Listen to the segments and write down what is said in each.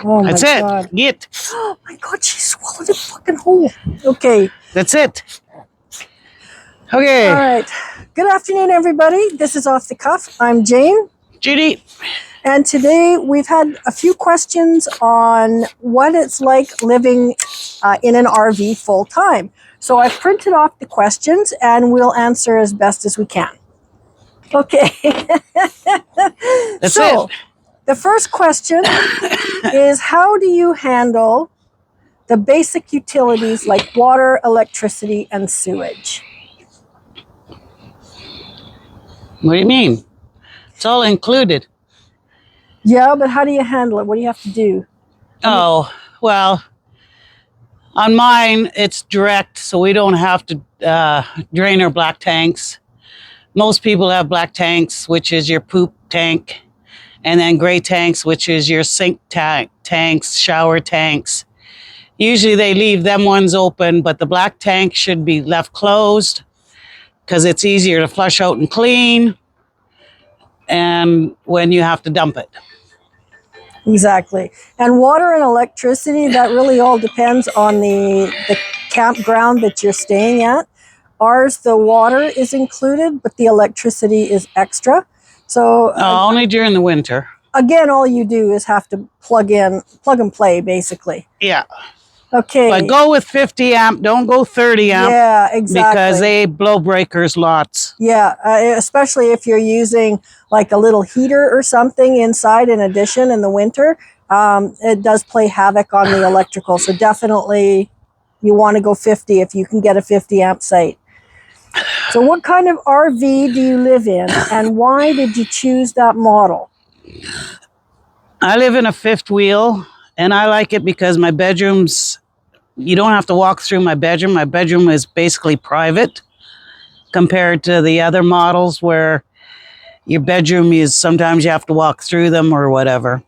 Oh my That's it. God. Get. Oh my God, she swallowed it fucking whole. Okay. That's it. Okay. All right. Good afternoon, everybody. This is Off the Cuff. I'm Jane. Judy. And today we've had a few questions on what it's like living in an RV full time. So I've printed off the questions and we'll answer as best as we can. Okay. That's so it. the first question is, how do you handle the basic utilities like water, electricity, and sewage? What do you mean? It's all included. Yeah, but how do you handle it? What do you have to do? Oh, well, on mine, it's direct, so we don't have to drain our black tanks. Most people have black tanks, which is your poop tank, and then gray tanks, which is your sink tanks, shower tanks. Usually they leave them ones open, but the black tank should be left closed because it's easier to flush out and clean and when you have to dump it. Exactly. And water and electricity, that really all depends on the campground that you're staying at. Ours, the water is included, but the electricity is extra. So Only during the winter. again, all you do is have to plug and play, basically. Yeah. Okay. But go with 50 amp, don't go 30 amp. Yeah, exactly. Because they blow breakers lots. Yeah, especially if you're using like a little heater or something inside in addition in the winter, it does play havoc on the electrical. So definitely you want to go 50 if you can get a 50 amp site. So what kind of RV do you live in and why did you choose that model? I live in a fifth wheel and I like it because my bedroom's, you don't have to walk through my bedroom. My bedroom is basically private compared to the other models where your bedroom is, sometimes you have to walk through them or whatever.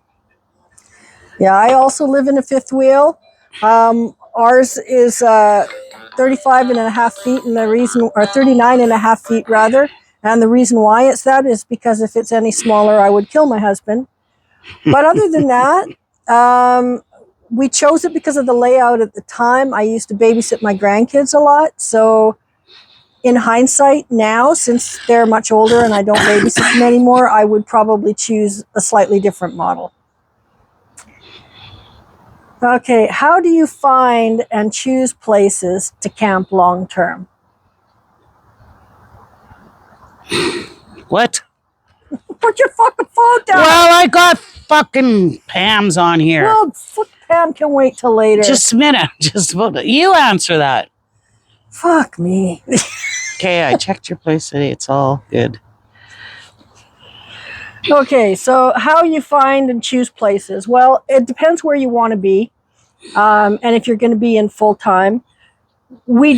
Yeah, I also live in a fifth wheel. Ours is 35 and a half feet, and the reason, or 39 and a half feet rather. And the reason why it's that is because if it's any smaller, I would kill my husband. But other than that, we chose it because of the layout at the time. I used to babysit my grandkids a lot. So in hindsight now, since they're much older and I don't babysit them anymore, I would probably choose a slightly different model. Okay, how do you find and choose places to camp long term? What? Put your fucking phone down. Well, I got fucking Pam's on here. Well, fuck, Pam can wait till later. Just a minute. You answer that. Fuck me. Okay, I checked your place today. It's all good. Okay, so how you find and choose places? Well, it depends where you want to be, and if you're going to be in full time. I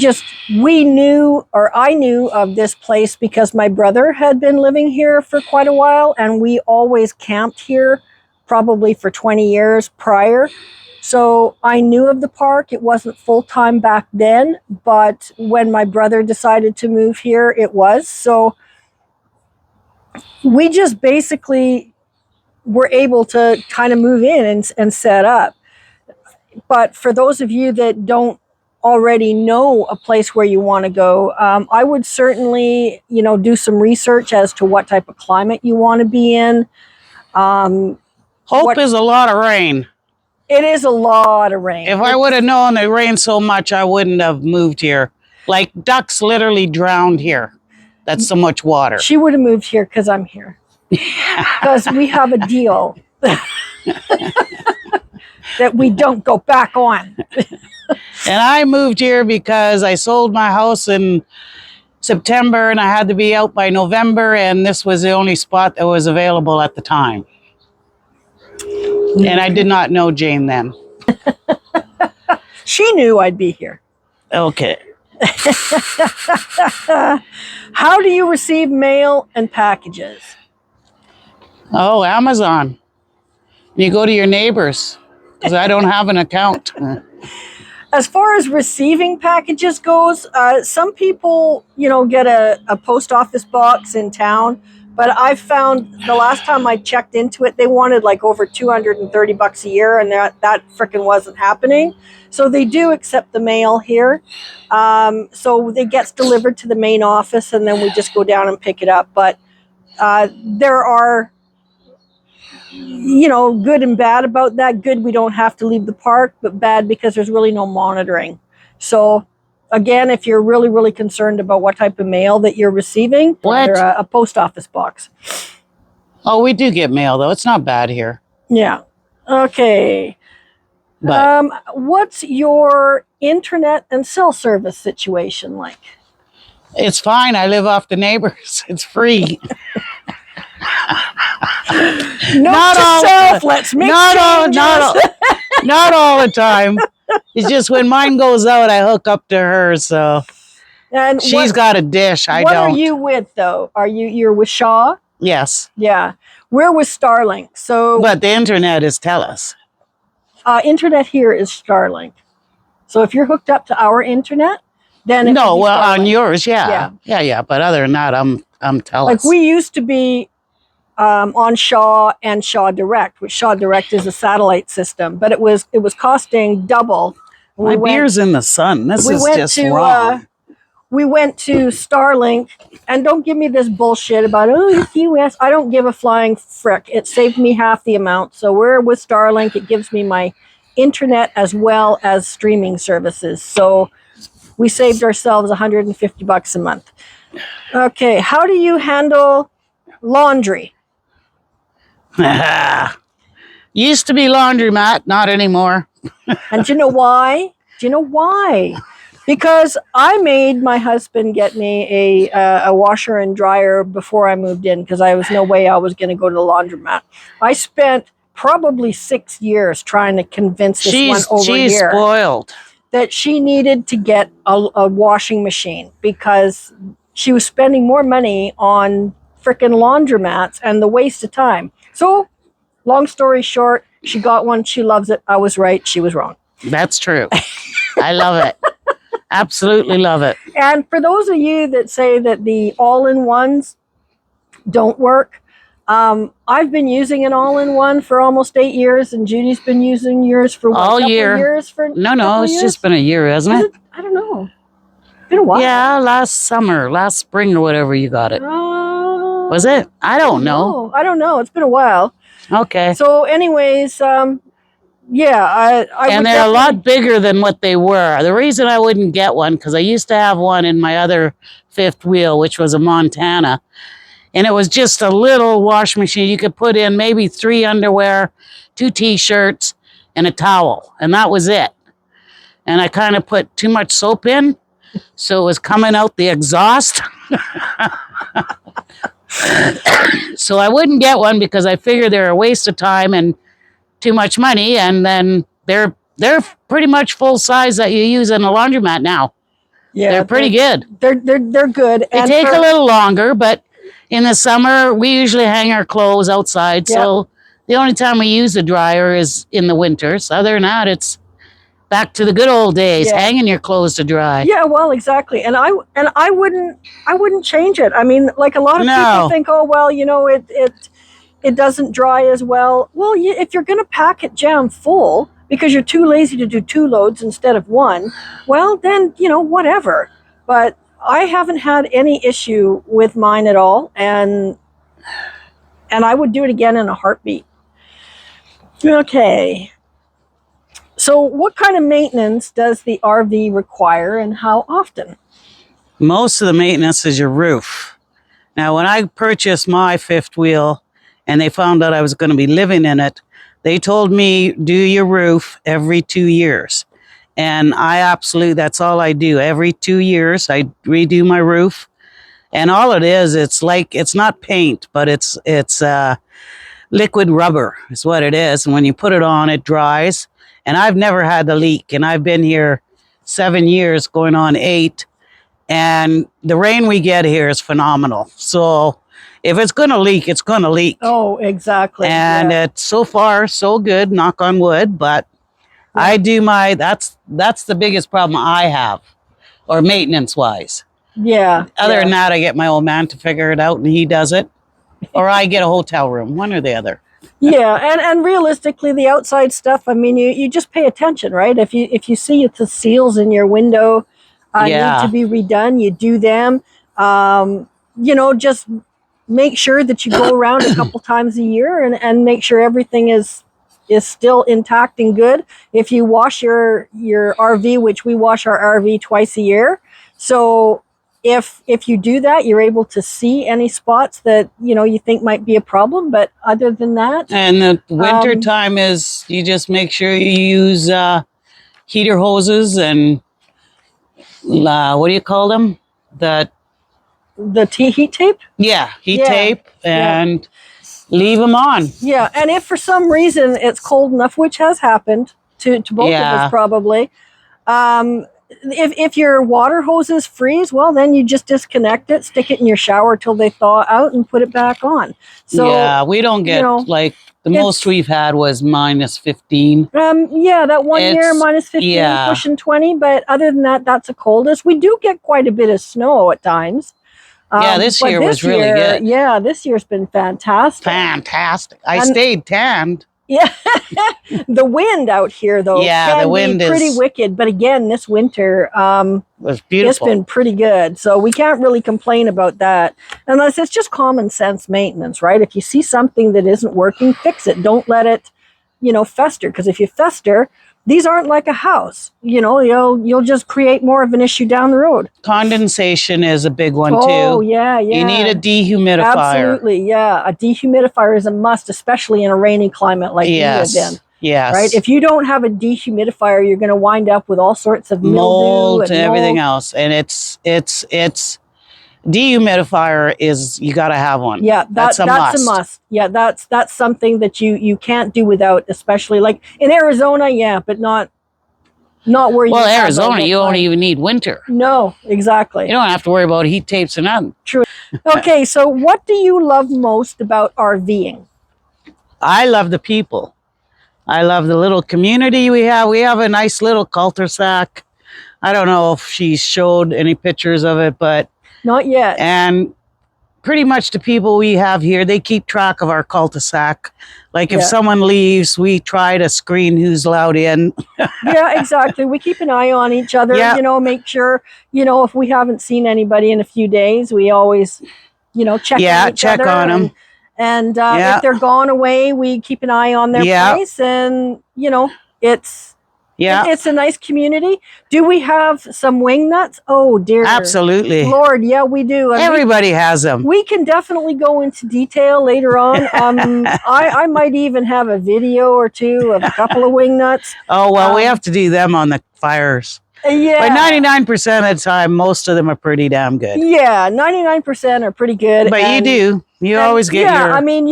knew of this place because my brother had been living here for quite a while, and we always camped here, probably for 20 years prior. So I knew of the park. It wasn't full time back then, but when my brother decided to move here, it was. So we just basically were able to kind of move in and set up. But for those of you that don't already know a place where you want to go, I would certainly, do some research as to what type of climate you want to be in. Hope is a lot of rain. It is a lot of rain. If I would have known it rained so much, I wouldn't have moved here. Like ducks literally drowned here. That's so much water. She would have moved here because I'm here. Because we have a deal that we don't go back on. And I moved here because I sold my house in September and I had to be out by November, and this was the only spot that was available at the time. And I did not know Jane then. She knew I'd be here. Okay. How do you receive mail and packages? Oh, Amazon. You go to your neighbors because I don't have an account. As far as receiving packages goes, some people, get a post office box in town, But I found the last time I checked into it, they wanted like over $230 a year, and that frickin' wasn't happening. So they do accept the mail here. So it gets delivered to the main office, and then we just go down and pick it up. But there are, good and bad about that. Good, we don't have to leave the park, but bad because there's really no monitoring. So again, if you're really, really concerned about what type of mail that you're receiving, What? a post office box. Oh, we do get mail though. It's not bad here. Yeah. Okay. But What's your internet and cell service situation like? it's fine. I live off the neighbors. It's free. Note Not to all- self, let's make changes. not all the time. It's just when mine goes out, I hook up to her. So And she's got a dish. I what don't. are you with though? You're with Shaw? Yes. Yeah. We're with Starlink. So But the internet is TELUS. internet here is Starlink. So if you're hooked up to our internet, then it No, would be well, on Starlink. yours, yeah. But other than that, I'm TELUS. Like we used to be on Shaw and Shaw Direct, which Shaw Direct is a satellite system, but it was costing double. My beer's in the sun. This is just wrong. We went to Starlink, and don't give me this bullshit about, it's US. I don't give a flying frick. It saved me half the amount. So we're with Starlink. It gives me my internet as well as streaming services. So we saved ourselves $150 a month. Okay, how do you handle laundry? Used to be laundromat, not anymore. And do you know why? Because I made my husband get me a washer and dryer before I moved in, because I was no way I was going to go to the laundromat. I spent probably 6 years trying to convince this one over she's here spoiled. that she needed to get a washing machine, because she was spending more money on frickin' laundromats and the waste of time. So, long story short, she got one. She loves it. I was right. She was wrong. That's true. I love it. Absolutely love it. And for those of you that say that the all-in-ones don't work, I've been using an all-in-one for almost 8 years, and Judy's been using yours for what, All couple year. years? No, it's just been a year, hasn't it? I don't know. It's been a while. Yeah, last spring or whatever you got it. Was it? I don't know. I don't know. It's been a while. Okay. So, anyways, yeah, I And would they're a lot bigger than what they were. The reason I wouldn't get one, because I used to have one in my other fifth wheel, which was a Montana. And it was just a little wash machine. You could put in maybe 3 underwear, 2 T-shirts, and a towel. And that was it. And I kind of put too much soap in, so it was coming out the exhaust. So I wouldn't get one because I figured they're a waste of time and too much money. And then they're pretty much full size that you use in a laundromat now. Yeah, they're pretty good. They're good. They take a little longer, but in the summer we usually hang our clothes outside. Yep. So the only time we use the dryer is in the winters. Other than that, it's back to the good old days, hanging your clothes to dry. Yeah, well, exactly. And I wouldn't change it. I mean, like a lot of people think, oh well, it doesn't dry as well. Well, if you're going to pack it jam full because you're too lazy to do 2 loads instead of 1, well then whatever. But I haven't had any issue with mine at all, and I would do it again in a heartbeat. Okay. So what kind of maintenance does the RV require, and how often? Most of the maintenance is your roof. Now, when I purchased my fifth wheel and they found out I was going to be living in it, they told me, do your roof every 2 years. And that's all I do. Every 2 years, I redo my roof. And all it is, it's not paint, but it's liquid rubber is what it is. And when you put it on, it dries. And I've never had the leak. And I've been here 7 years, going on 8. And the rain we get here is phenomenal. So if it's going to leak, it's going to leak. Oh, exactly. And it's so far so good, knock on wood. But I do that's the biggest problem I have, or maintenance wise. Yeah. Other than that, I get my old man to figure it out, and he does it. or I get a hotel room, one or the other. Yeah, and realistically, the outside stuff. I mean, you just pay attention, right? If you see the seals in your window need to Yeah. be redone, you do them. Just make sure that you go around a couple times a year and make sure everything is still intact and good. If you wash your RV, which we wash our RV twice a year, so if you do that, you're able to see any spots that you think might be a problem. But other than that, And the winter time is you just make sure you use heater hoses and what do you call them? The heat tape. heat Yeah. tape and leave them on. Yeah, and if for some reason it's cold enough, which has happened to both of us probably, if your water hoses freeze, well, then you just disconnect it, stick it in your shower till they thaw out, and put it back on. So yeah, we don't get like the most we've had was -15. That one year -15, pushing 20. But other than that, that's the coldest. We do get quite a bit of snow at times. This year was really good. Yeah, this year's been fantastic. Fantastic. I stayed tanned. Yeah, the wind out here though can be pretty wicked. But again, this winter was beautiful. It's been pretty good, so we can't really complain about that. Unless it's just common sense maintenance, right? If you see something that isn't working, fix it. Don't let it, fester. Because if you fester, these aren't like a house. You'll just create more of an issue down the road. Condensation is a big one too. Oh yeah. You need a dehumidifier. Absolutely, yeah. A dehumidifier is a must, especially in a rainy climate like we live in. Yes. Right. If you don't have a dehumidifier, you're going to wind up with all sorts of mold and everything else. And it's dehumidifier is you got to have one. Yeah, that's a must. Yeah, that's something that you can't do without, especially like in Arizona. Yeah, but not where you. Well, Arizona, you don't even need winter. No, exactly. You don't have to worry about heat tapes or nothing. True. Okay, so what do you love most about RVing? I love the people. I love the little community we have. We have a nice little cul-de-sac. I don't know if she showed any pictures of it, but not yet. And pretty much the people we have here, they keep track of our cul-de-sac. Like if someone leaves, we try to screen who's allowed in. Yeah, exactly. We keep an eye on each other, make sure, if we haven't seen anybody in a few days, we always, check on each other. On them. And if they're gone away, we keep an eye on their place. And, it's a nice community. Do we have some wing nuts? Oh, dear. Absolutely. Lord, yeah, we do. Everybody has them. We can definitely go into detail later on. I might even have a video or two of a couple of wing nuts. Oh, well, we have to do them on the fires. Yeah. But 99% of the time, most of them are pretty damn good. Yeah, 99% are pretty good. But you do. You always get your... Yeah, I mean,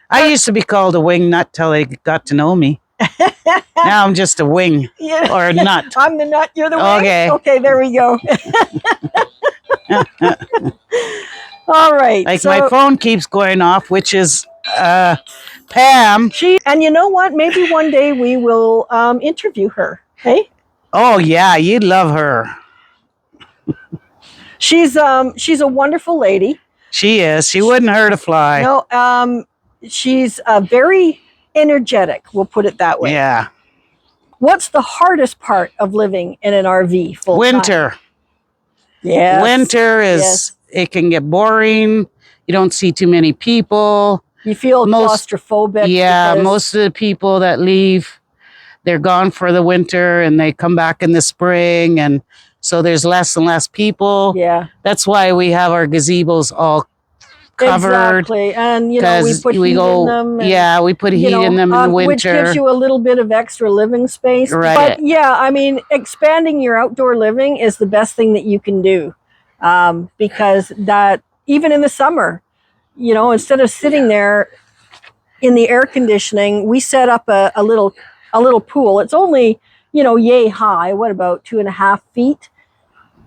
I used to be called a wing nut till they got to know me. Now I'm just a wing or a nut. I'm the nut, you're the wing? Okay, there we go. All right. Like my phone keeps going off, which is Pam. And you know what? Maybe one day we will interview her. Hey? Oh, yeah, you'd love her. She's a wonderful lady. She is. She wouldn't hurt a fly. No, she's very energetic, we'll put it that way. Yeah. What's the hardest part of living in an RV full time? Winter. Yes. Winter is, it can get boring. You don't see too many people. You feel claustrophobic. Yeah, most of the people that leave, they're gone for the winter and they come back in the spring. And so there's less and less people. Yeah. That's why we have our gazebos all covered. Exactly. And, we put heat in them. And, we put heat in them in the winter. Which gives you a little bit of extra living space. Right. But yeah, I mean, expanding your outdoor living is the best thing that you can do. Because that, even in the summer, instead of sitting there in the air conditioning, we set up a little pool. It's only, yay high. What, about 2.5 feet?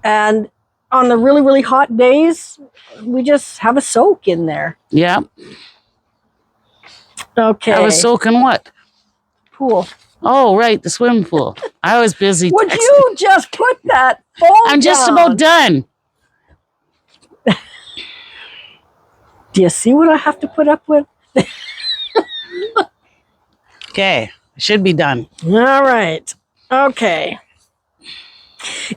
And on the really, really hot days, we just have a soak in there. Yeah. Okay. Have a soak in what? Pool. Oh, right, the swimming pool. I was busy. Would you just put that phone I'm just down? about done. Do you see what I have to put up with? Okay, should be done. All right. Okay.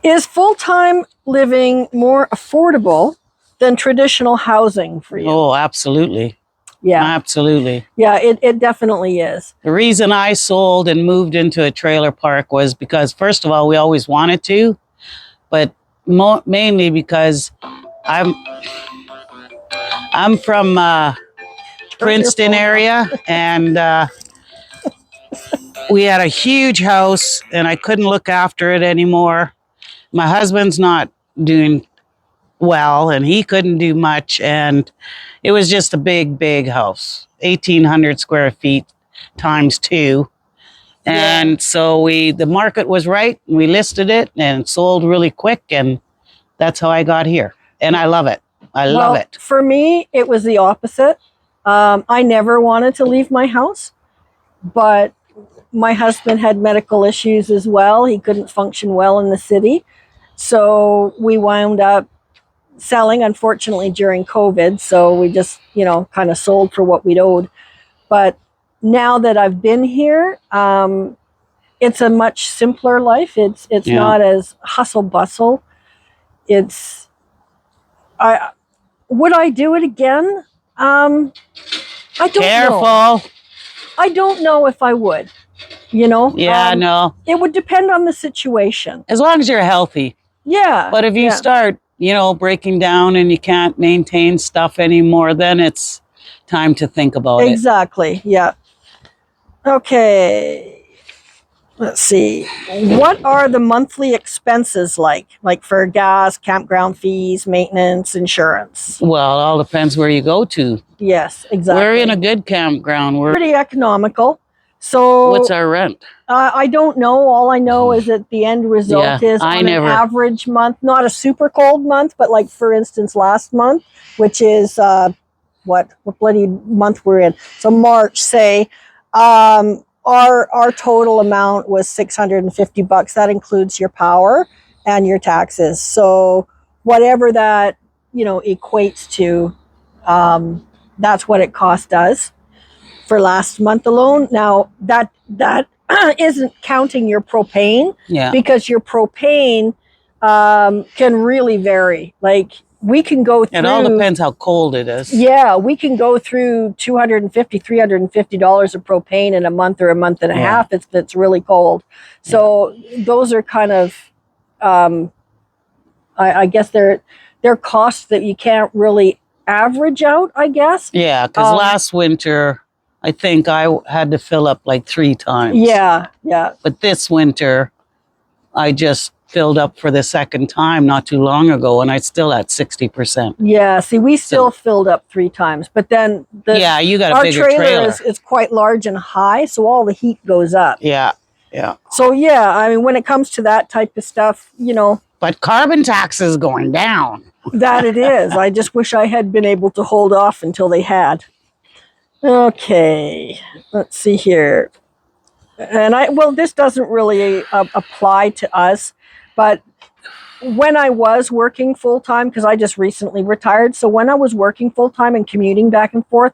Is full-time living more affordable than traditional housing for you? Oh, absolutely. Yeah. Absolutely. Yeah, it definitely is. The reason I sold and moved into a trailer park was because, first of all, we always wanted to, but mainly because I'm from Princeton area, and we had a huge house, and I couldn't look after it anymore. My husband's not doing well, and he couldn't do much, and it was just a big house, 1,800 square feet times 2. And so the market was right, and we listed it and sold really quick, and that's how I got here. And I love it. I love it. For me, it was the opposite. I never wanted to leave my house, but my husband had medical issues as well. He couldn't function well in the city. So we wound up selling, unfortunately, during COVID. So we just, kind of sold for what we'd owed. But now that I've been here, it's a much simpler life. It's not as hustle bustle. Would I do it again? I don't know. I don't know if I would. Yeah, no. It would depend on the situation. As long as you're healthy. Yeah. But if you start, breaking down and you can't maintain stuff anymore, then it's time to think about it. Exactly. Yeah. Okay. Let's see. What are the monthly expenses like for gas, campground fees, maintenance, insurance? Well, it all depends where you go to. Yes, exactly. We're in a good campground. We're pretty economical. So what's our rent? I don't know. All I know is that the end result is on an average month, not a super cold month, but like for instance last month, which is what bloody month we're in. So March, say, our total amount was $650. That includes your power and your taxes. So whatever that equates to, that's what it cost us for last month alone. Now that isn't counting your propane, because your propane can really vary. Like we can go through. It all depends how cold it is. Yeah, we can go through $250, $350 of propane in a month or a month and a half if it's really cold. So those are kind of, I guess they're costs that you can't really average out, I guess. Yeah, because last winter, I think I had to fill up like 3 times. Yeah. But this winter, I just filled up for the second time not too long ago, and I still at 60%. Yeah, see, we still filled up 3 times, but then you got a bigger trailer. Is quite large and high, so all the heat goes up. Yeah. So I mean, when it comes to that type of stuff, But carbon tax is going down. That it is. I just wish I had been able to hold off until they had. Okay, let's see here. And this doesn't really apply to us, but when I was working full-time, because I just recently retired, so when I was working full-time and commuting back and forth,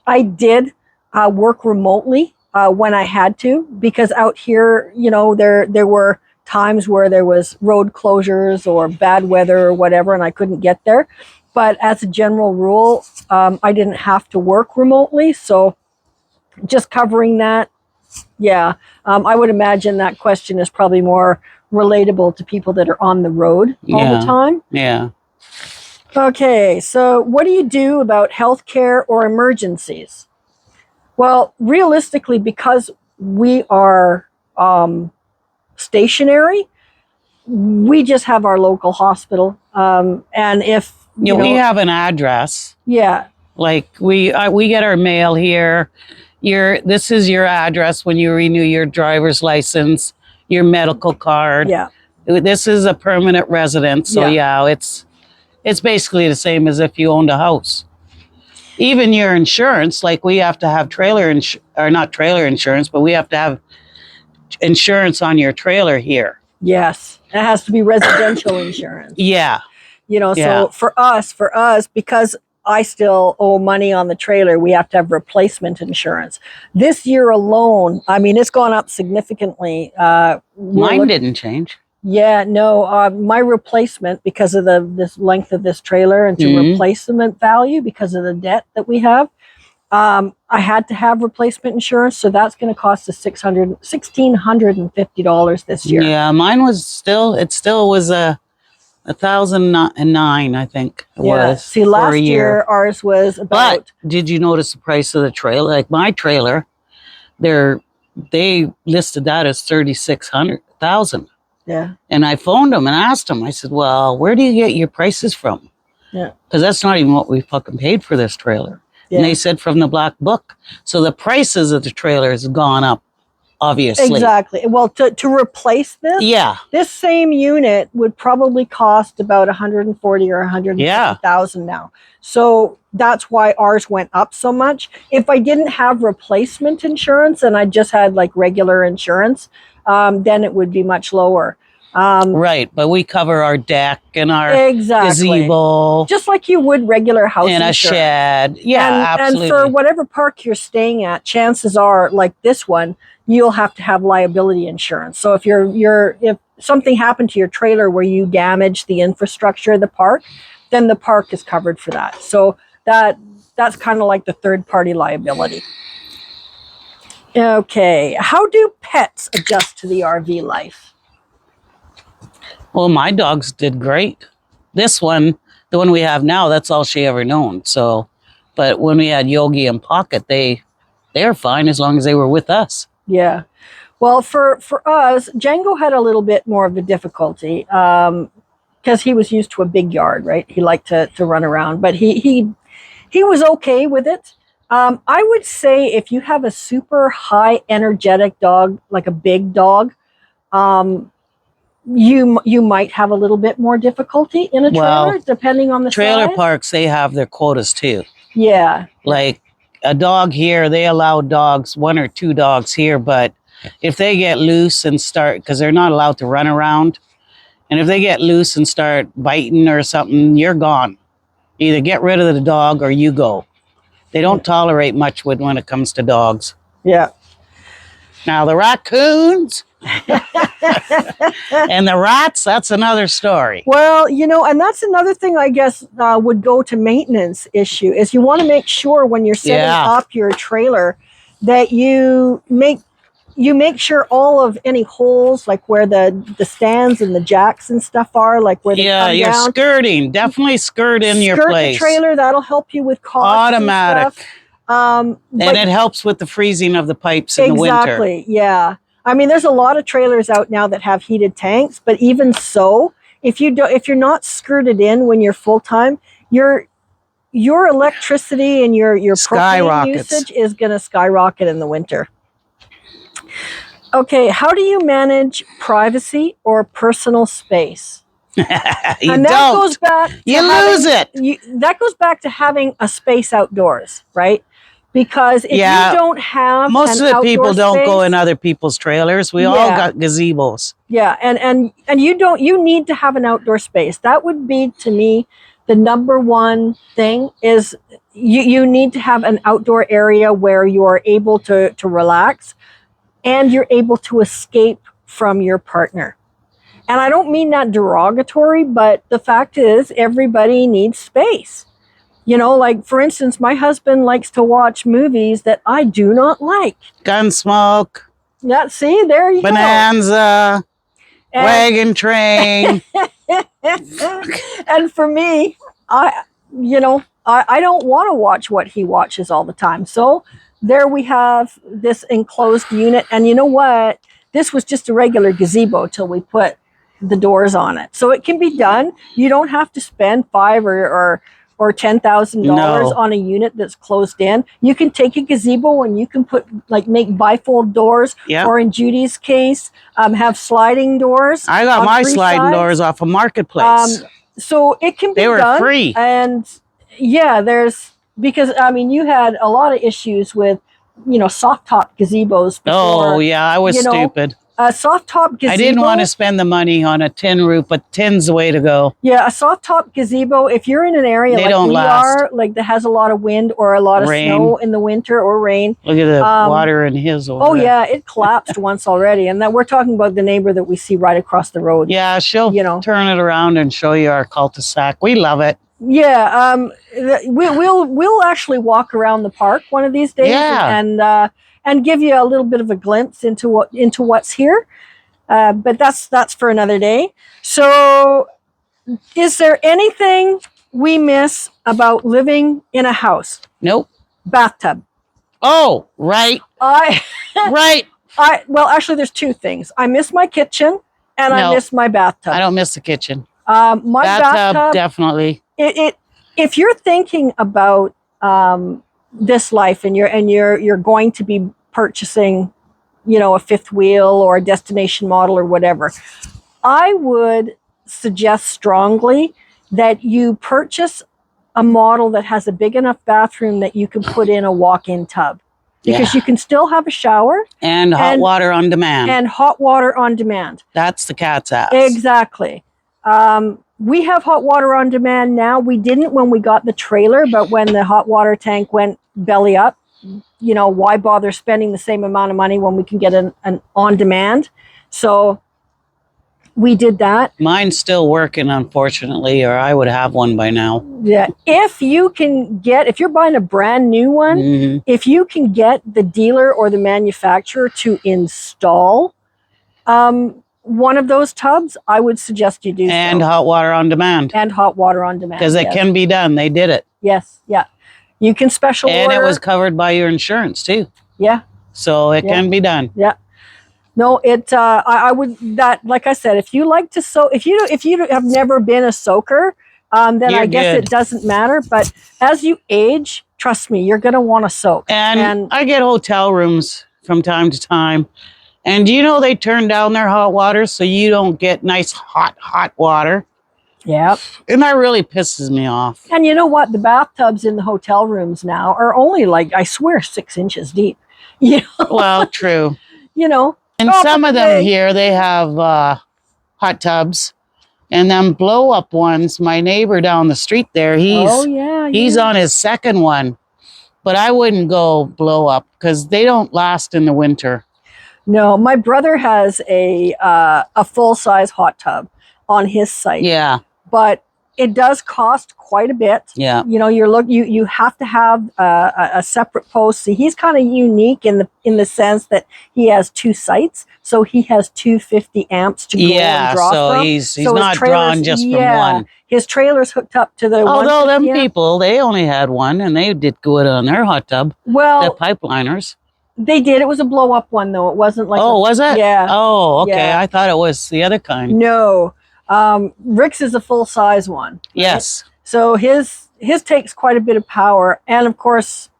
I did work remotely when I had to, because out here, there were times where there was road closures or bad weather or whatever, and I couldn't get there. But as a general rule, I didn't have to work remotely, so just covering that. Yeah, I would imagine that question is probably more relatable to people that are on the road all the time. Yeah. Okay, so what do you do about healthcare or emergencies? Well, realistically, because we are stationary, we just have our local hospital. And if we have an address. Yeah. Like we get our mail here. This is your address when you renew your driver's license, your medical card. Yeah. This is a permanent residence. So it's basically the same as if you owned a house. Even your insurance, like we have to have not trailer insurance, but we have to have insurance on your trailer here. Yes. It has to be residential insurance. Yeah. So for us, because I still owe money on the trailer. We have to have replacement insurance. This year alone, I mean, it's gone up significantly. Mine didn't change. Yeah, no, my replacement, because of this length of this trailer and to replacement value because of the debt that we have, I had to have replacement insurance, so that's going to cost us $1,650 this year. Yeah, mine was still. It still was a 1,009, I think it was. See, for last a year. ours was about. But did you notice the price of the trailer? Like my trailer, they listed that as 3,600,000. Yeah. And I phoned them and asked them. I said, "Well, where do you get your prices from?" Yeah. Because that's not even what we fucking paid for this trailer. Yeah. And they said from the black book. So the prices of the trailers have gone up, obviously. Exactly. Well, to replace this, this same unit would probably cost about 140 or 150,000 now. So that's why ours went up so much. If I didn't have replacement insurance and I just had like regular insurance, then it would be much lower. Right, but we cover our deck and our gazebo. Just like you would regular house and insurance. A shed. Yeah, absolutely. And for whatever park you're staying at, chances are, like this one, you'll have to have liability insurance. So if if something happened to your trailer where you damage the infrastructure of the park, then the park is covered for that. So that's kind of like the third party liability. Okay, how do pets adjust to the RV life? Well, my dogs did great. This one, the one we have now, that's all she ever known. So, but when we had Yogi and Pocket, they're fine as long as they were with us. Yeah. Well, for us, Django had a little bit more of a difficulty because he was used to a big yard, right? He liked to run around, but he was okay with it. I would say if you have a super high energetic dog, like a big dog, you might have a little bit more difficulty in a trailer, depending on the trailer size. Parks, they have their quotas too. Yeah. Like a dog here, they allow dogs, 1 or 2 dogs here, but if they get loose and start, because they're not allowed to run around, and if they get loose and start biting or something, you're gone. Either get rid of the dog or you go. They don't tolerate much when it comes to dogs. Yeah. Now the raccoons and the rats, that's another story. Well, and that's another thing I guess would go to maintenance issue is you want to make sure when you're setting up your trailer that you make sure all of any holes, like where the stands and the jacks and stuff are, like where they come you're down. skirting. Definitely skirt in your place. The trailer, that'll help you with costs. Automatic. And it helps with the freezing of the pipes in the winter. Exactly, yeah. I mean, there's a lot of trailers out now that have heated tanks, but even so, if you're not skirted in when you're full time, your electricity and your propane usage is going to skyrocket in the winter. Okay, how do you manage privacy or personal space? That goes back to lose it. That goes back to having a space outdoors, right? Because if you don't have most of the people don't go in other people's trailers. We all got gazebos. Yeah, and you need to have an outdoor space. That would be, to me, the number one thing is you need to have an outdoor area where you are able to relax and you're able to escape from your partner. And I don't mean that derogatory, but the fact is everybody needs space. Like, for instance, my husband likes to watch movies that I do not like. Gunsmoke. Yeah, see, there you Bonanza. go. Wagon Train. And for me, I don't want to watch what he watches all the time. So there we have this enclosed unit. And you know what? This was just a regular gazebo till we put the doors on it. So it can be done. You don't have to spend $5,000 or $10,000 on a unit that's closed in. You can take a gazebo and you can make bifold doors, or in Judy's case, have sliding doors. I got my sliding doors off a marketplace. So it can be done. They were free. And because you had a lot of issues with, soft top gazebos before. Oh yeah, I was stupid. A soft top gazebo. I didn't want to spend the money on a tin roof, but tin's the way to go. Yeah, a soft top gazebo. If you're in an area They like don't we last. are, like that has a lot of wind or a lot of Rain. snow in the winter or rain. Look at the water in his over Oh there. yeah, it collapsed once already, and that we're talking about the neighbor that we see right across the road. Yeah, she'll turn it around and show you our cul-de-sac. We love it. Yeah, we'll actually walk around the park one of these days, and give you a little bit of a glimpse into what's here. But that's for another day. So, is there anything we miss about living in a house? Nope. Bathtub. Oh, right. Right. Well, actually, there's two things. I miss my kitchen, and I miss my bathtub. I don't miss the kitchen. My bathtub definitely. If you're thinking about this life, and you're going to be purchasing, a fifth wheel or a destination model or whatever, I would suggest strongly that you purchase a model that has a big enough bathroom that you can put in a walk-in tub, because you can still have a shower and hot water on demand. And hot water on demand. That's the cat's ass. Exactly. We have hot water on demand now. We didn't when we got the trailer, but when the hot water tank went belly up, why bother spending the same amount of money when we can get an on demand? So we did that. Mine's still working, unfortunately, or I would have one by now. Yeah. If you're buying a brand new one, if you can get the dealer or the manufacturer to install one of those tubs, I would suggest you do and hot water on demand. And hot water on demand. Because it can be done. They did it. Yes. Yeah. You can special order. And it was covered by your insurance too. Yeah. So it can be done. Yeah. No, I would, that, like I said, if you like to soak, if you have never been a soaker, then I guess it doesn't matter. But as you age, trust me, you're going to want to soak. And I get hotel rooms from time to time. And they turn down their hot water so you don't get nice hot water. Yeah. And that really pisses me off. And you know what? The bathtubs in the hotel rooms now are only I swear, 6 inches deep. Well, true. And some of them here, they have hot tubs. And them blow-up ones, my neighbor down the street there, he's on his second one. But I wouldn't go blow-up because they don't last in the winter. No, my brother has a full-size hot tub on his site. Yeah. But it does cost quite a bit. Yeah. You have to have a separate post. See, he's kind of unique in the sense that he has two sites. So he has 250 amps to go and draw so from. He's not drawing just from one. His trailer's hooked up to the Although them people, they only had one and they did good on their hot tub. Well, the pipeliners. They did. It was a blow-up one, though. It wasn't like was it? Yeah. Oh, okay. Yeah. I thought it was the other kind. No. Rick's is a full-size one. Right? Yes. So his takes quite a bit of power. And, of course,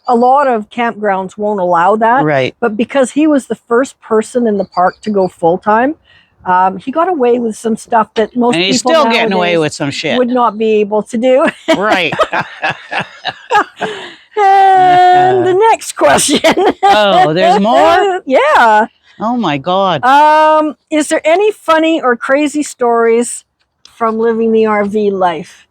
a lot of campgrounds won't allow that. Right. But because he was the first person in the park to go full-time, he got away with some stuff that most people he's still getting away with some shit. Would not be able to do. Right. And the next question. Oh, there's more? Yeah. Oh my God. Is there any funny or crazy stories from living the RV life?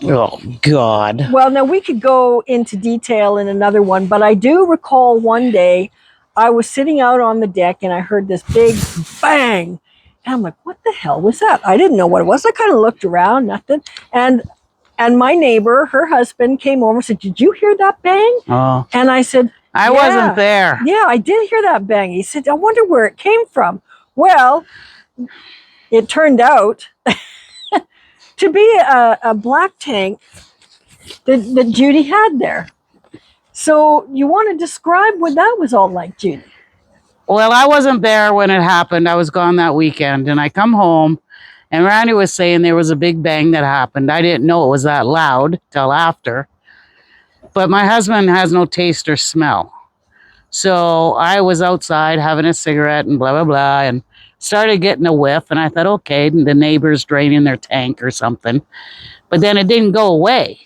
Oh God. Well, now we could go into detail in another one, but I do recall one day I was sitting out on the deck and I heard this big bang. And I'm like, what the hell was that? I didn't know what it was. I kind of looked around, nothing. And my neighbor, her husband, came over and said, did you hear that bang? Oh. And I said, I wasn't there. Yeah, I did hear that bang. He said, I wonder where it came from. Well, it turned out to be a black tank that Judy had there. So you want to describe what that was all like, Judy? Well, I wasn't there when it happened. I was gone that weekend. And I come home, and Randy was saying there was a big bang that happened. I didn't know it was that loud till after. But my husband has no taste or smell. So I was outside having a cigarette and blah, blah, blah, and started getting a whiff. And I thought, okay, the neighbor's draining their tank or something. But then it didn't go away.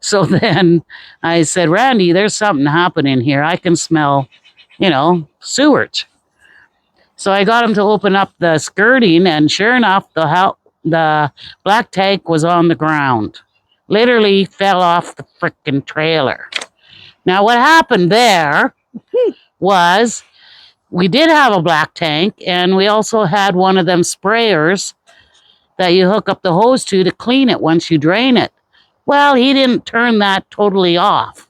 So then I said, Randy, there's something happening here. I can smell, sewage. So I got him to open up the skirting, and sure enough, the black tank was on the ground. Literally fell off the frickin' trailer. Now, what happened there was we did have a black tank, and we also had one of them sprayers that you hook up the hose to clean it once you drain it. Well, he didn't turn that totally off,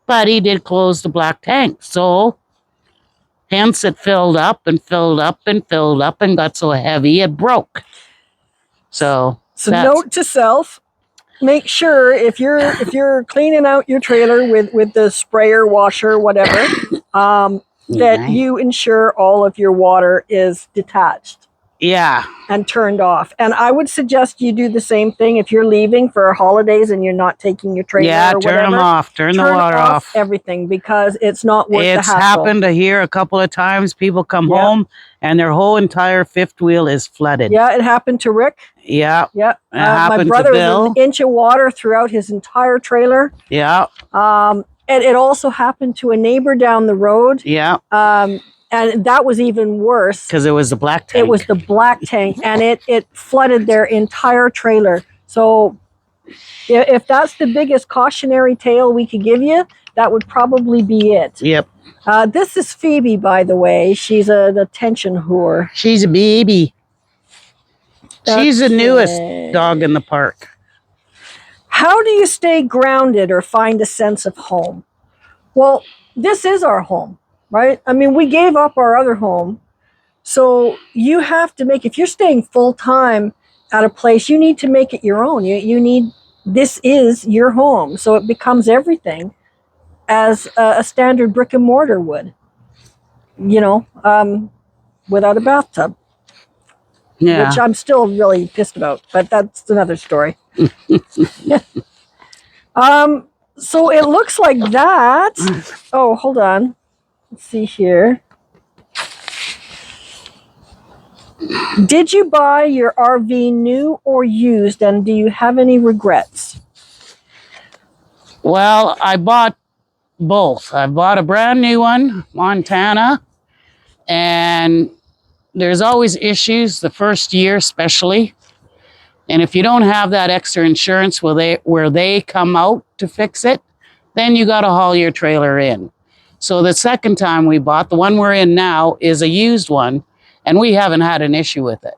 but he did close the black tank. So, hence it filled up and filled up and filled up and got so heavy it broke. So note to self: make sure if you're cleaning out your trailer with the sprayer, washer, whatever, that you ensure all of your water is detached. Yeah. And turned off. And I would suggest you do the same thing if you're leaving for holidays and you're not taking your trailer or whatever. Turn them off. Turn the water off. Everything, because it's not worth the hassle. It's happened here a couple of times. People come home and their whole entire fifth wheel is flooded. Yeah, it happened to Rick. Yeah. Yeah. My brother to Bill. was an inch of water throughout his entire trailer. Yeah. And it also happened to a neighbor down the road. Yeah. And that was even worse. Because it was the black tank. It was the black tank, and it flooded their entire trailer. So if that's the biggest cautionary tale we could give you, that would probably be it. Yep. This is Phoebe, by the way. She's an attention whore. She's a baby. She's the newest dog in the park. How do you stay grounded or find a sense of home? Well, this is our home. Right? I mean, we gave up our other home. So you have to if you're staying full time at a place, you need to make it your own. This is your home. So it becomes everything as a standard brick and mortar would, without a bathtub. Yeah. Which I'm still really pissed about, but that's another story. So it looks like that. Oh, hold on. Let's see here. Did you buy your RV new or used, and do you have any regrets? Well, I bought both. I bought a brand new one, Montana, and there's always issues the first year especially. And if you don't have that extra insurance where they come out to fix it, then you got to haul your trailer in. So the second time we bought, the one we're in now, is a used one, and we haven't had an issue with it.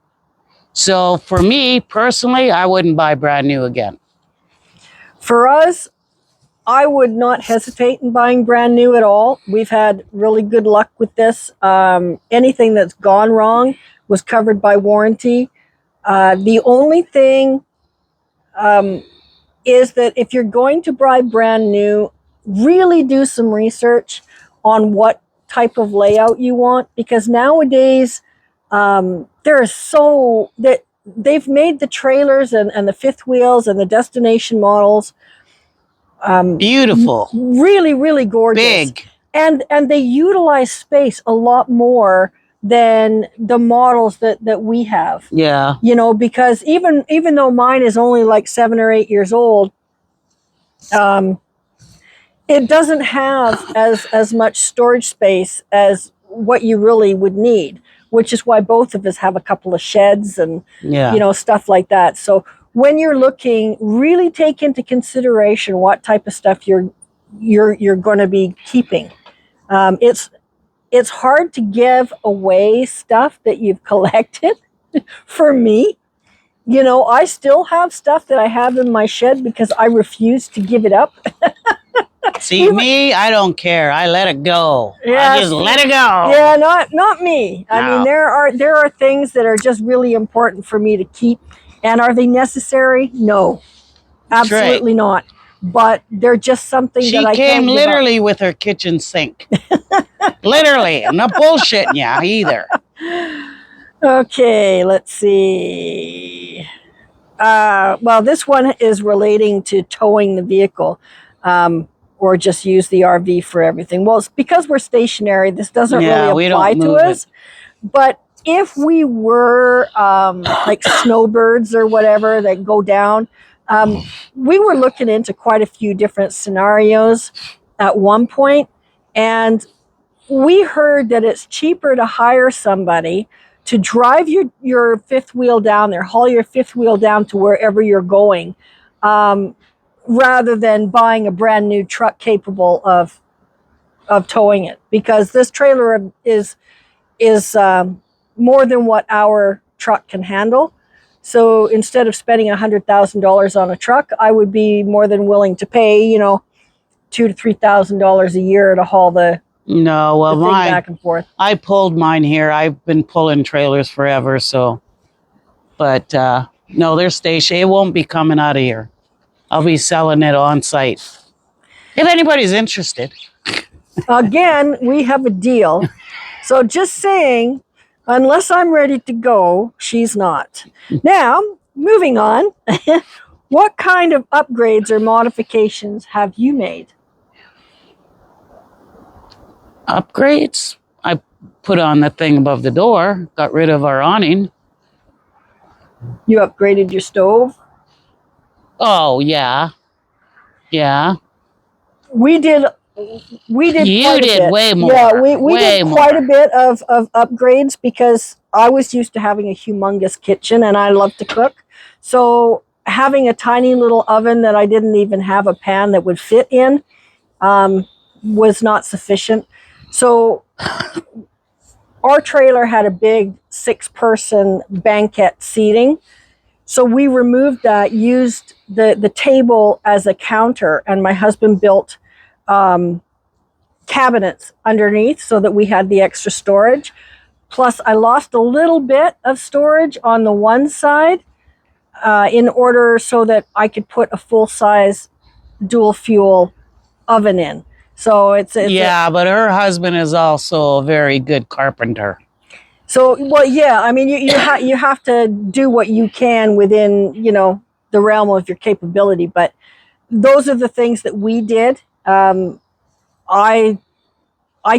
So for me, personally, I wouldn't buy brand new again. For us, I would not hesitate in buying brand new at all. We've had really good luck with this. Anything that's gone wrong was covered by warranty. The only thing is that if you're going to buy brand new, really do some research on what type of layout you want, because nowadays that they've made the trailers and the fifth wheels and the destination models beautiful, really, really gorgeous, big, and they utilize space a lot more than the models that we have. Yeah. Because even though mine is only like 7 or 8 years old, it doesn't have as much storage space as what you really would need, which is why both of us have a couple of sheds and stuff like that. So when you're looking, really take into consideration what type of stuff you're going to be keeping. It's hard to give away stuff that you've collected. For me, I still have stuff that I have in my shed because I refuse to give it up. See, me, I don't care. I let it go. Yeah, I just let it go. Yeah, not me. No. I mean, there are things that are just really important for me to keep. And are they necessary? No, absolutely not. But they're just something that I can't give up. She came literally with her kitchen sink. Literally. I'm not bullshitting you either. Okay, let's see. Well, this one is relating to towing the vehicle. Or just use the RV for everything. Well, it's because we're stationary, this doesn't really apply to us. But if we were like snowbirds or whatever that go down, we were looking into quite a few different scenarios at one point. And we heard that it's cheaper to hire somebody to drive your fifth wheel down there, haul your fifth wheel down to wherever you're going, rather than buying a brand new truck capable of towing it, because this trailer is more than what our truck can handle. So instead of spending $100,000 on a truck, I would be more than willing to pay, $2,000 to $3,000 a year to haul the No, well, thing back and forth. I pulled mine here. I've been pulling trailers forever, so. But no, they're stationary. It won't be coming out of here. I'll be selling it on site. If anybody's interested. Again, we have a deal. So just saying, unless I'm ready to go, she's not. Now, moving on. What kind of upgrades or modifications have you made? Upgrades? I put on the thing above the door, got rid of our awning. You upgraded your stove? Oh, yeah. Yeah. We did You quite a did bit. way more. Yeah, we Way did quite more. a bit of upgrades, because I was used to having a humongous kitchen and I love to cook. So having a tiny little oven that I didn't even have a pan that would fit in was not sufficient. So our trailer had a big 6-person banquet seating. So we removed that, used the table as a counter, and my husband built cabinets underneath so that we had the extra storage. Plus, I lost a little bit of storage on the one side in order so that I could put a full-size dual fuel oven in. So Yeah, but her husband is also a very good carpenter. So, well, yeah, I mean, you have to do what you can within, the realm of your capability. But those are the things that we did. I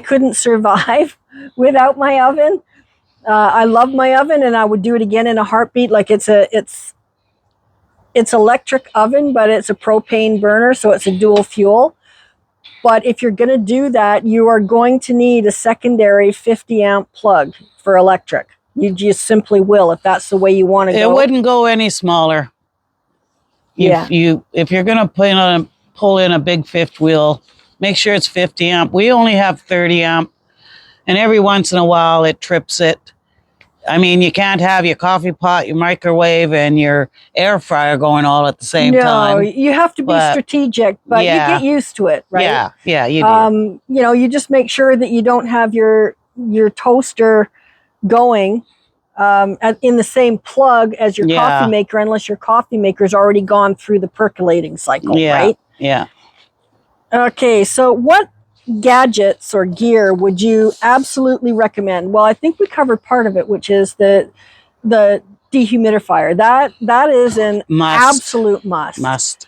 couldn't survive without my oven. I love my oven, and I would do it again in a heartbeat. Like it's electric oven, but it's a propane burner, so it's a dual fuel. But if you're going to do that, you are going to need a secondary 50 amp plug for electric. You just simply will, if that's the way you want to go. It wouldn't go any smaller. Yeah. If you're going to pull in a big fifth wheel, make sure it's 50 amp. We only have 30 amp, and every once in a while it trips it. I mean, you can't have your coffee pot, your microwave, and your air fryer going all at the same time. No, you have to be strategic, but you get used to it, right? Yeah, you do. You just make sure that you don't have your toaster going in the same plug as your coffee maker, unless your coffee maker's already gone through the percolating cycle, right? Yeah. Okay, so what gadgets or gear would you absolutely recommend? Well, I think we covered part of it, which is the dehumidifier. That is an absolute must.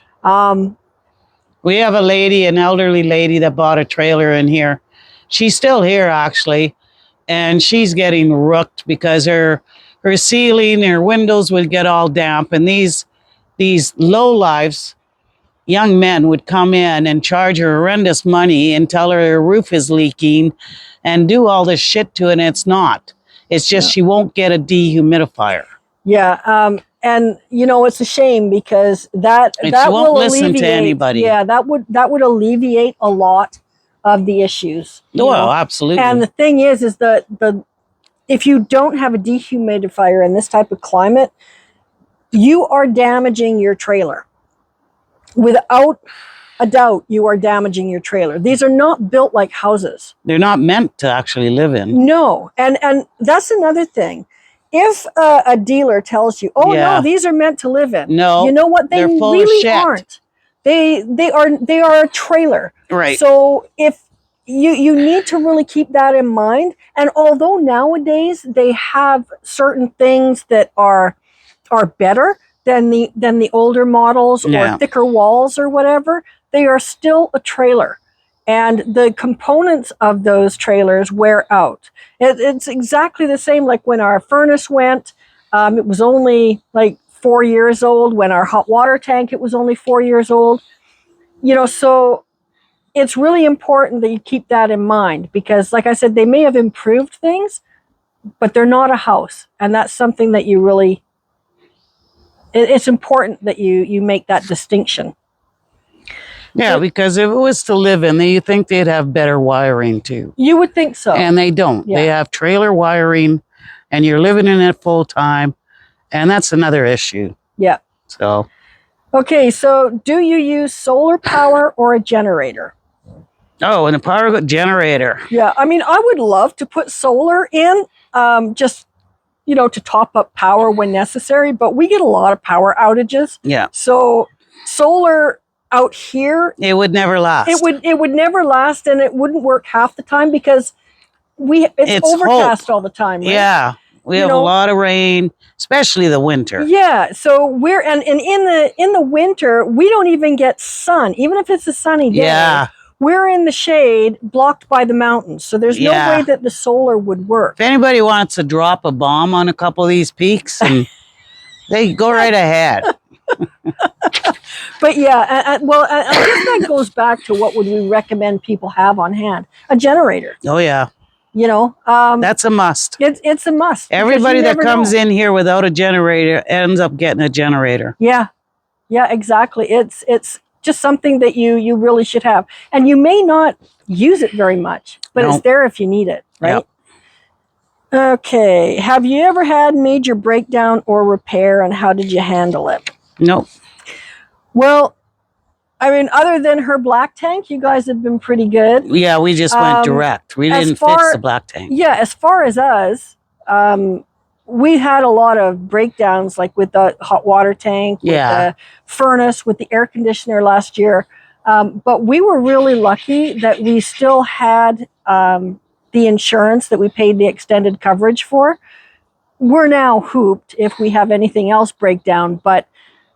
We have an elderly lady that bought a trailer in here. She's still here, actually, and she's getting rooked because her ceiling, her windows would get all damp, and these lowlifes, young men, would come in and charge her horrendous money and tell her roof is leaking and do all this shit to it, and it's not. It's just she won't get a dehumidifier. Yeah, and it's a shame, because that she won't will listen to anybody. Yeah, that would alleviate a lot of the issues. Well, absolutely. And the thing is that if you don't have a dehumidifier in this type of climate, you are damaging your trailer. Without a doubt, you are damaging your trailer. These are not built like houses. They're not meant to actually live in. No, and that's another thing. If a dealer tells you, no, these are meant to live in. No, you know what? They really aren't. They are a trailer. Right. So if you need to really keep that in mind. And although nowadays they have certain things that are better than the older models or thicker walls or whatever, they are still a trailer. And the components of those trailers wear out. It's exactly the same like when our furnace went. It was only like 4 years old. When our hot water tank, it was only 4 years old. So it's really important that you keep that in mind because, like I said, they may have improved things, but they're not a house. And that's something that you really, it's important that you make that distinction. Yeah, So, because if it was to live in, you think they'd have better wiring too. you would think so. And they don't. Yeah. They have trailer wiring and you're living in it full time. And that's another issue. Yeah. So, Okay, so do you use solar power or a generator? oh, and a power generator. Yeah, I mean, I would love to put solar in, just, to top up power when necessary, but we get a lot of power outages. Yeah. So solar out here, it would never last. It would never last, and it wouldn't work half the time because it's overcast all the time, right? Yeah. We have a lot of rain, especially the winter. Yeah, so we're and in the winter we don't even get sun, even if it's a sunny day. Yeah. We're in the shade, blocked by the mountains, so there's no way that the solar would work. If anybody wants to drop a bomb on a couple of these peaks, and they go right ahead. But yeah, I guess that goes back to what would we recommend people have on hand? A generator. Oh yeah. That's a must. It's a must. Everybody that comes in here without a generator ends up getting a generator. Yeah, exactly. It's just something that you really should have, and you may not use it very much, but it's there if you need it, right? Yep. Okay. Have you ever had major breakdown or repair, and how did you handle it? Nope. Well, I mean, other than her black tank, you guys have been pretty good. Yeah, we just went direct. We didn't fix the black tank. Yeah, as far as us, we had a lot of breakdowns, like with the hot water tank, with the furnace, with the air conditioner last year. But we were really lucky that we still had the insurance that we paid the extended coverage for. We're now hooped if we have anything else break down, but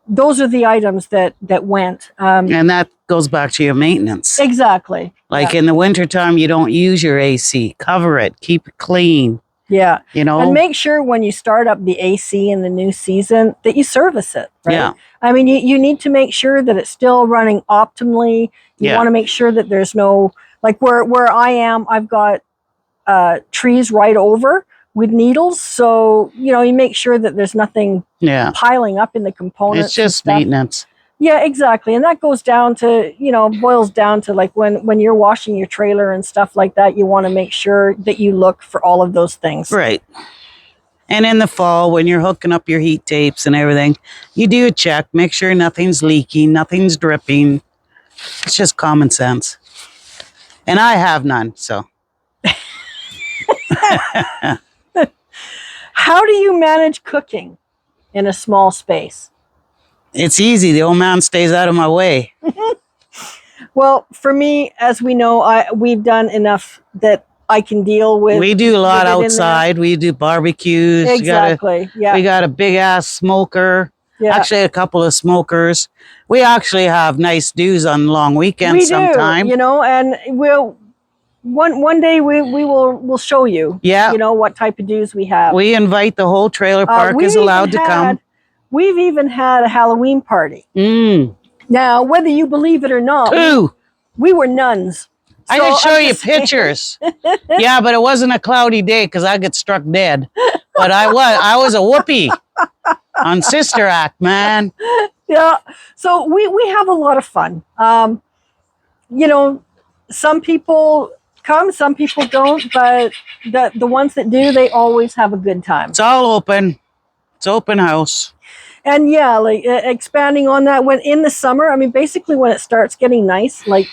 those are the items that went. And that goes back to your maintenance. Exactly. Like in the wintertime, you don't use your AC. Cover it. Keep it clean. Yeah. And make sure when you start up the AC in the new season that you service it, right? Yeah. I mean, you need to make sure that it's still running optimally. You want to make sure that there's no, like where I am, I've got trees right over with needles. So, you make sure that there's nothing piling up in the components. It's just maintenance. Yeah, exactly. And that goes down to, boils down to like when you're washing your trailer and stuff like that, you want to make sure that you look for all of those things. Right. And in the fall, when you're hooking up your heat tapes and everything, you do a check, make sure nothing's leaking, nothing's dripping. It's just common sense. And I have none, so. How do you manage cooking in a small space? It's easy. The old man stays out of my way. Well, for me, as we know, we've done enough that I can deal with. We do a lot outside. We do barbecues. Exactly. We got a big ass smoker. Yeah. Actually, a couple of smokers. We actually have nice do's on long weekends sometime. And we'll one day we'll show you. Yeah. What type of do's we have. We invite the whole trailer park is allowed to come. We've even had a Halloween party. Mm. Now, whether you believe it or not, we were nuns. I can show you pictures. Yeah, but it wasn't a cloudy day because I get struck dead. But I was a whoopee on Sister Act, man. Yeah, so we have a lot of fun. Some people come, some people don't, but the ones that do, they always have a good time. It's all open. It's open house. And yeah, like expanding on that, when in the summer, I mean, basically when it starts getting nice, like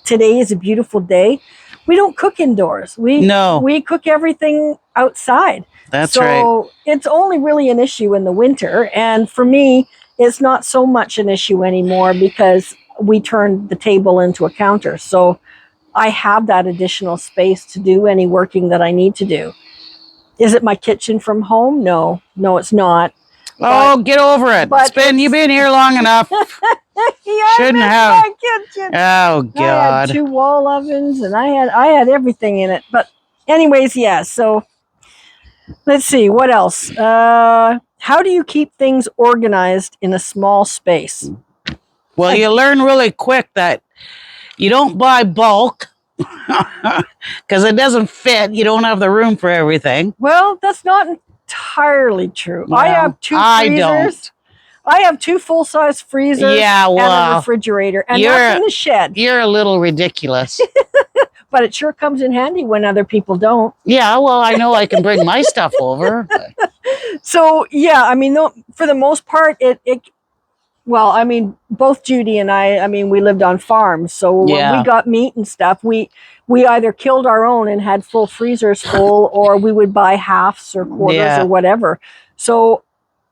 today is a beautiful day, we don't cook indoors. We cook everything outside. That's right. So it's only really an issue in the winter. And for me, it's not so much an issue anymore because we turned the table into a counter. So I have that additional space to do any working that I need to do. Is it my kitchen from home? No, it's not. Get over it. You've been here long enough. Shouldn't have. My kitchen. Oh God. I had 2 wall ovens and I had everything in it. But anyways, yeah. So let's see what else. How do you keep things organized in a small space? Well, you learn really quick that You don't buy bulk because it doesn't fit. You don't have the room for everything. Well, that's not entirely true. Well, I have two I freezers. don't. I have two full-size freezers Yeah, and a well, refrigerator, and that's in the shed. You're a little ridiculous. But it sure comes in handy when other people don't. Yeah, well, I know I can bring my stuff over. But So, yeah, I mean, for the most part, well, I mean, both Judy and I mean, we lived on farms. So when Yeah. we got meat and stuff, we either killed our own and had full freezers full, or we would buy halves or quarters Yeah. or whatever. So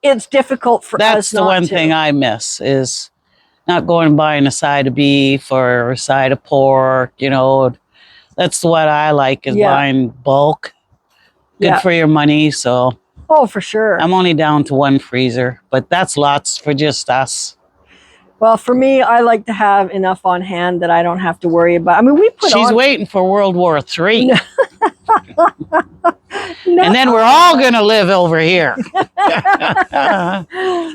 it's difficult for us that's the not one to. thing I miss is not going and buying a side of beef or a side of pork, you know. That's what I like is Yeah. buying bulk. Good Yeah. for your money. So Oh, for sure. I'm only down to one freezer, but that's lots for just us. Well, for me, I like to have enough on hand that I don't have to worry about. I mean, we put She's on. waiting for World War III. No. And then we're all going to live over here.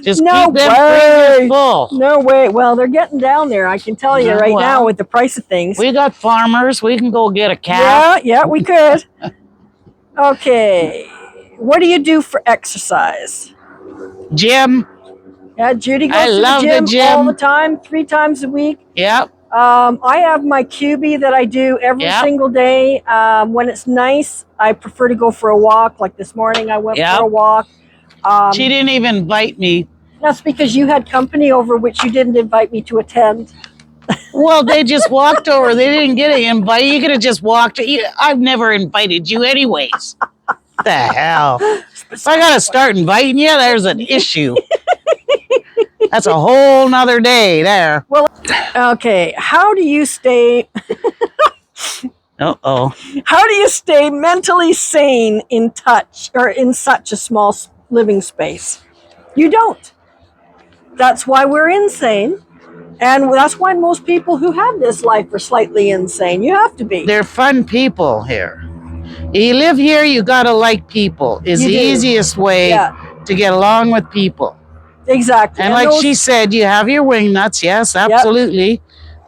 Just No keep them way. freezers full. No way. Well, they're getting down there. I can tell you Yeah, right well. now with the price of things. We got farmers. We can go get a calf. Yeah, we could. Okay. What do you do for exercise? Gym. Yeah, Judy goes I to love the the gym, gym. all the time, 3 times a week. Yep. I have my QB that I do every Yep. single day. When it's nice, I prefer to go for a walk. Like this morning, I went Yep. for a walk. She didn't even invite me. That's because you had company over, which you didn't invite me to attend. Well, they just walked over. They didn't get an invite. You could have just walked. I've never invited you anyways. The hell? If I got to start inviting you, there's an issue. That's a whole nother day there. Well, okay. How do you stay Uh-oh. How do you stay mentally sane in touch or in such a small living space? You don't. That's why we're insane. And that's why most people who have this life are slightly insane. You have to be. They're fun people here. You live here, you got to like people. Is You the do. easiest way Yeah, to get along with people. exactly. And like she said, you have your wing nuts. Yes, absolutely.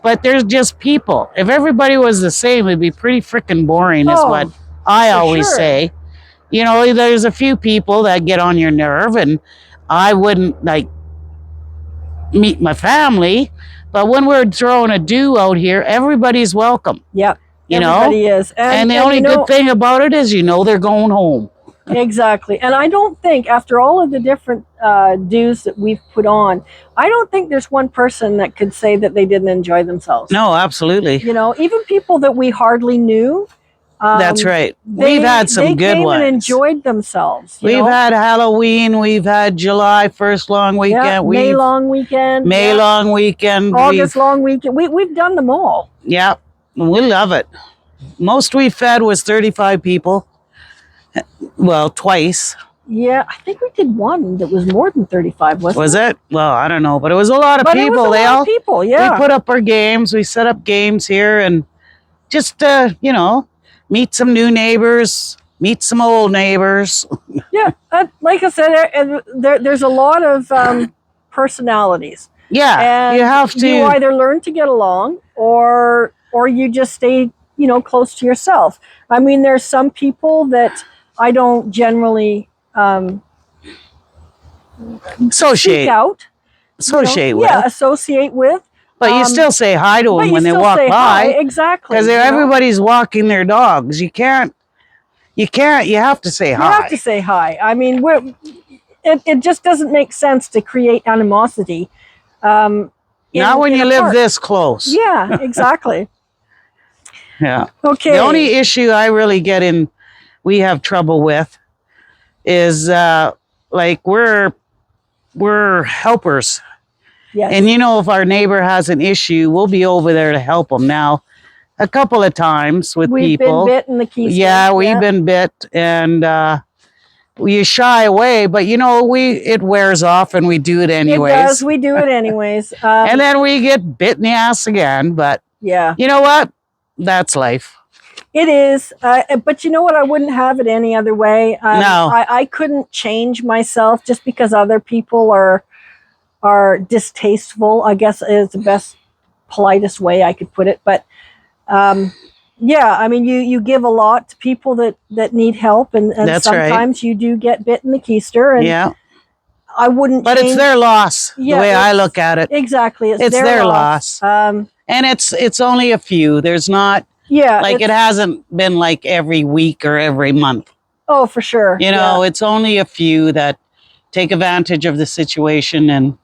But there's just people. If everybody was the same, it'd be pretty freaking boring, is Oh, what I for always sure. say. You know, there's a few people that get on your nerve, and I wouldn't like meet my family. But when we're throwing a do out here, everybody's welcome. Yep. You know? Everybody is. And the only good thing about it is, they're going home. Exactly. And I don't think, after all of the different dues that we've put on, I don't think there's one person that could say that they didn't enjoy themselves. No, absolutely. You know, even people that we hardly knew. That's right. We've had some good They came ones. and enjoyed themselves. We've had Halloween. We've had July 1st long weekend. Yeah, May long weekend. May long weekend. August long weekend. We've done them all. Yeah, we love it. Most we fed was 35 people. Well, twice. Yeah, I think we did one that was more than 35, wasn't it? Was it? Well, I don't know, but it was a lot of But people. it was a lot of people, yeah. We put up our games. We set up games here and just, meet some new neighbors, meet some old neighbors. Yeah, like I said, there's a lot of personalities. Yeah, And you have to. You either learn to get along or you just stay, close to yourself. I mean, there's some people that I don't generally seek out. Associate with. Yeah, associate with. But you still say hi to them when they walk by. Exactly. Because everybody's walking their dogs. You have to say hi. You have to say hi. I mean, it just doesn't make sense to create animosity. Not when you live this close. Yeah, exactly. Yeah. Okay. The only issue I really we have trouble with is we're helpers. Yes. And if our neighbor has an issue, we'll be over there to help them. Now, a couple of times with people. We've been bit in the keister. Yeah, we've been bit, and we shy away, but it wears off and we do it anyways. It does. We do it anyways. And then we get bit in the ass again, but yeah. you know what? That's life. It is. But you know what? I wouldn't have it any other way. No. I couldn't change myself just because other people are distasteful, I guess is the best politest way I could put it. But yeah, I mean, you give a lot to people that need help, and That's sometimes you do get bit in the keister, and Yeah. I wouldn't But change. it's their loss, the way I look at it. Exactly. It's their loss. Um, And it's only a few. There's not, yeah. like, it hasn't been like every week or every month. Oh, for sure. You know, it's only a few that take advantage of the situation. And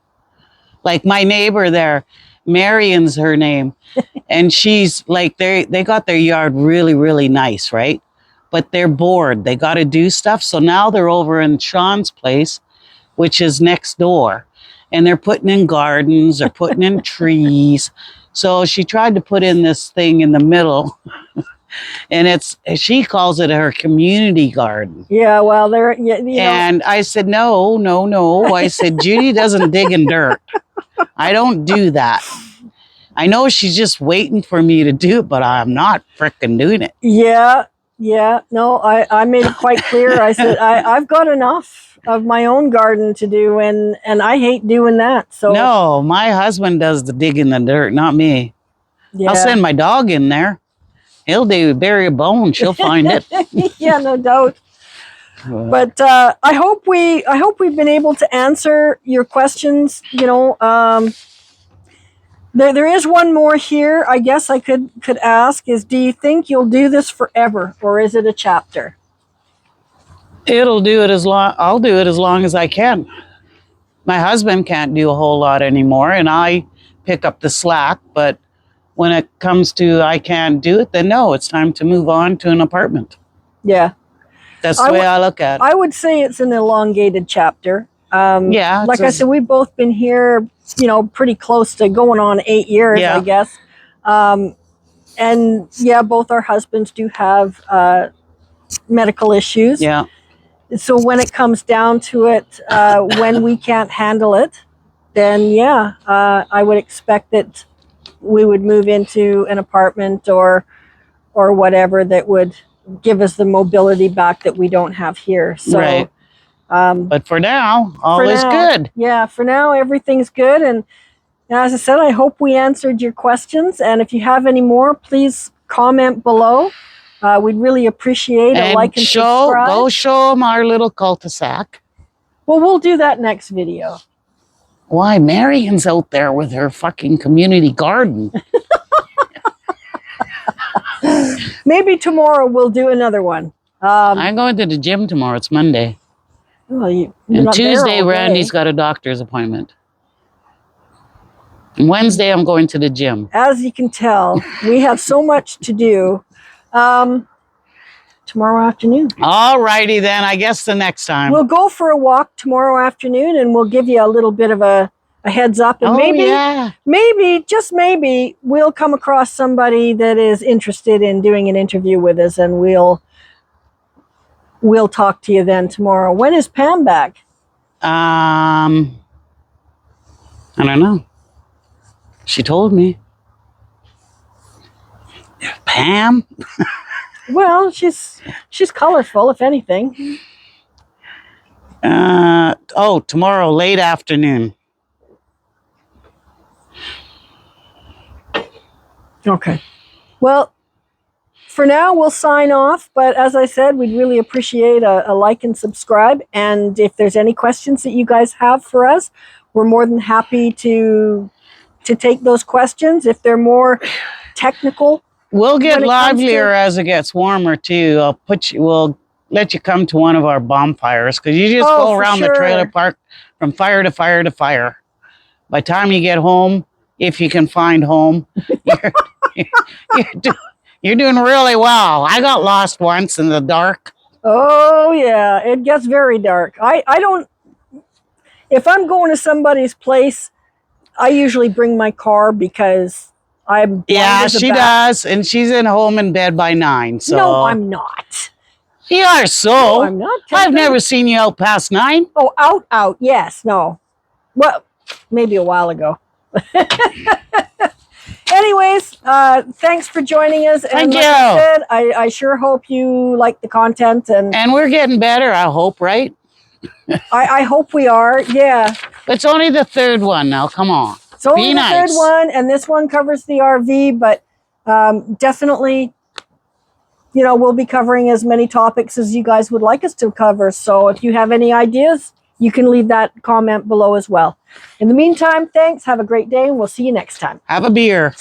like my neighbor there, Marion's her name. And she's like, they got their yard really, really nice, right? But they're bored. They got to do stuff. So now they're over in Sean's place, which is next door. And they're putting in gardens, they're putting in trees. So she tried to put in this thing in the middle. And she calls it her community garden. Yeah, well, there, you know. And I said, no. I said, Judy doesn't dig in dirt. I don't do that. I know she's just waiting for me to do it, but I'm not frickin' doing it. Yeah. No, I made it quite clear. I said, I've got enough of my own garden to do, and I hate doing that. So no, my husband does the dig in the dirt, not me. Yeah. I'll send my dog in there. He'll bury a bone. She'll find it. Yeah, no doubt. But I hope we've been able to answer your questions. You know, there is one more here. I guess I could ask is, do you think you'll do this forever, or is it a chapter? I'll do it as long as I can. My husband can't do a whole lot anymore, and I pick up the slack. But when it comes to I can't do it, then no, it's time to move on to an apartment. Yeah. That's the way I look at it. I would say it's an elongated chapter. Yeah. Like I said, we've both been here, you know, pretty close to going on 8 years, I guess. And yeah, both our husbands do have medical issues. Yeah. So when it comes down to it, when we can't handle it, then yeah, I would expect that we would move into an apartment or whatever that would give us the mobility back that we don't have here. So, right. But for now, all is good. Yeah, for now, everything's good. And as I said, I hope we answered your questions. And if you have any more, please comment below. We'd really appreciate a like and subscribe. Go show them our little cul-de-sac. Well, we'll do that next video. Why? Marion's out there with her fucking community garden. Maybe tomorrow we'll do another one. I'm going to the gym tomorrow. It's Monday. Well, and Tuesday, Randy's got a doctor's appointment. And Wednesday, I'm going to the gym. As you can tell, we have so much to do. Tomorrow afternoon. All righty then. I guess the next time. We'll go for a walk tomorrow afternoon, and we'll give you a little bit of a heads up. And maybe, just maybe, we'll come across somebody that is interested in doing an interview with us, and we'll talk to you then tomorrow. When is Pam back? I don't know. She told me. Pam? Well, she's colorful, if anything. Tomorrow, late afternoon. Okay. Well, for now, we'll sign off. But as I said, we'd really appreciate a like and subscribe. And if there's any questions that you guys have for us, we're more than happy to take those questions. If they're more technical, we'll get livelier as it gets warmer too. We'll let you come to one of our bonfires, because you just go around the trailer park from fire to fire to fire. By the time you get home, if you can find home, you're doing really well. I got lost once in the dark. Oh yeah, it gets very dark. I don't. If I'm going to somebody's place, I usually bring my car because I'm. Yeah, she does, and she's home in bed by 9. So no, I'm not. You are so. No, I'm not. I've never seen you out past 9. Oh, out. Yes, no. Well, maybe a while ago. Anyways, thanks for joining us. And like I said, I sure hope you like the content, and we're getting better. I hope, right? I hope we are. Yeah. It's only the 3rd one now. Come on. It's only Be the third nice. one, and this one covers the RV, but definitely, you know, we'll be covering as many topics as you guys would like us to cover. So if you have any ideas, you can leave that comment below as well. In the meantime, thanks. Have a great day, and we'll see you next time. Have a beer.